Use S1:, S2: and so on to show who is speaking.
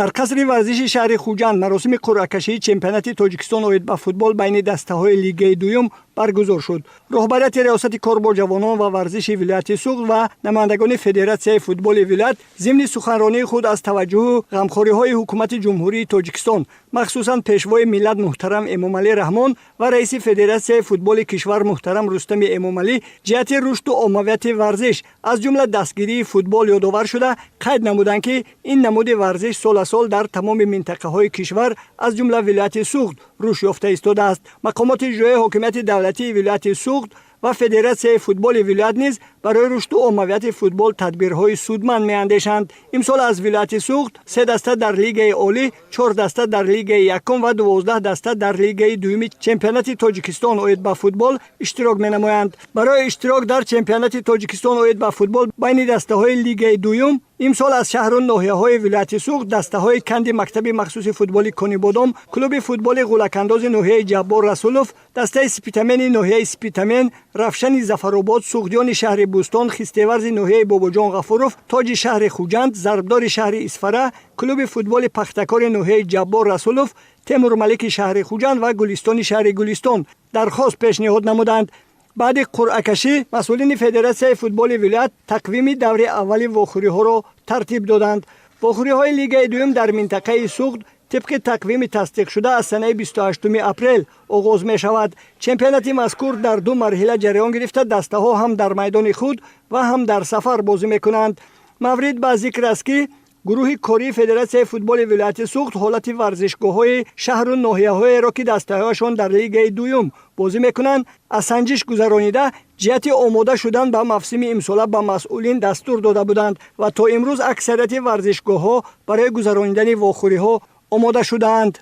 S1: дар қасри варзиши шаҳри Хуҷанд маросими қуръакашии чемпионати Тоҷикистон оид ба футбол байни дастаҳои Лигаи дуюм баргузор шуд. роҳбарияти риёсати кор бо ҷавонон ва варзиши вилояти Суғд ва намояндагони Федератсияи футболи вилоят зимни суханронии худ аз таваҷҷӯҳу ғамхориҳои ҳукумати ҷумҳурии Тоҷикистон, махсусан пешвои миллат муҳтарам Эмомалӣ Раҳмон ва раиси Федератсияи футболи кишвар муҳтарам Рустами Эмомалӣ ҷиҳати рушду оммавияти варзиш аз ҷумла дастгирии футбол ёдовар шуда қайд намуданд, ки ин намуди варзиш сол дар тамоми минтақаҳои кишвар аз ҷумла вилояти Суғд рушд ёфта истодааст. мақомоти ижроии ҳокимияти давлатии вилояти Суғд ва Федератсияи футболи вилоят низ барои рушду оммавияти футбол тадбирҳои судманд меандешанд. имсол аз вилояти Суғд 3 даста дар Лигаи олӣ, 4 даста дар Лигаи якум ва 12 даста дар Лигаи дуюми чемпионати Тоҷикистон оид ба футбол иштирок менамоянд. барои иштирок дар чемпионати Тоҷикистон оид ба футбол байни дастаҳои Лигаи дуюм имсол аз шаҳру ноҳияҳои вилояти Суғд дастаҳои канди мактаби махсуси футболи Конибодом, клуби футболи ғулакандози ноҳияи Ҷаббор Расулов, дастаи спитамени ноҳияи Спитамен, Равшани Зафаробод, Суғдиёни шаҳри Бӯстон, Хистеварзи ноҳияи Бобоҷон Ғафуров, Тоҷи шаҳри Хуҷанд, Зарбдори шаҳри Исфара, клуби футболи Пахтакори ноҳияи Ҷаббор Расулов, Темур Малики шаҳри Хуҷанд ва Гулистони шаҳри Гулистон дархост пешниҳод намуданд. баъди қуръакашӣ масъулини Федератсияи футболи вилоят тақвими даври аввали вохӯриҳоро тартиб доданд. вохӯриҳои Лигаи дуюм дар минтақаи Суғд тибқи тақвими тасдиқшуда аз санаи 28 апрел оғоз мешавад. чемпионати мазкур дар ду марҳила ҷараён гирифта дастаҳо ҳам дар майдони худ ва ҳам дар сафар бозӣ мекунанд. маврид ба зикр аст, ки гурӯҳи кории Федератсияи футболи вилояти Суғд ҳолати варзишгоҳҳои шаҳру ноҳияҳоеро, ки дастаҳояшон дар Лигаи дуюм бозӣ мекунанд, аз санҷиш гузаронида ҷиҳати омода шудан ба мавсими имсола ба масъулин дастур дода буданд ва то имрӯз аксарияти варзишгоҳҳо барои гузаронидани вохӯриҳо омода шудаанд.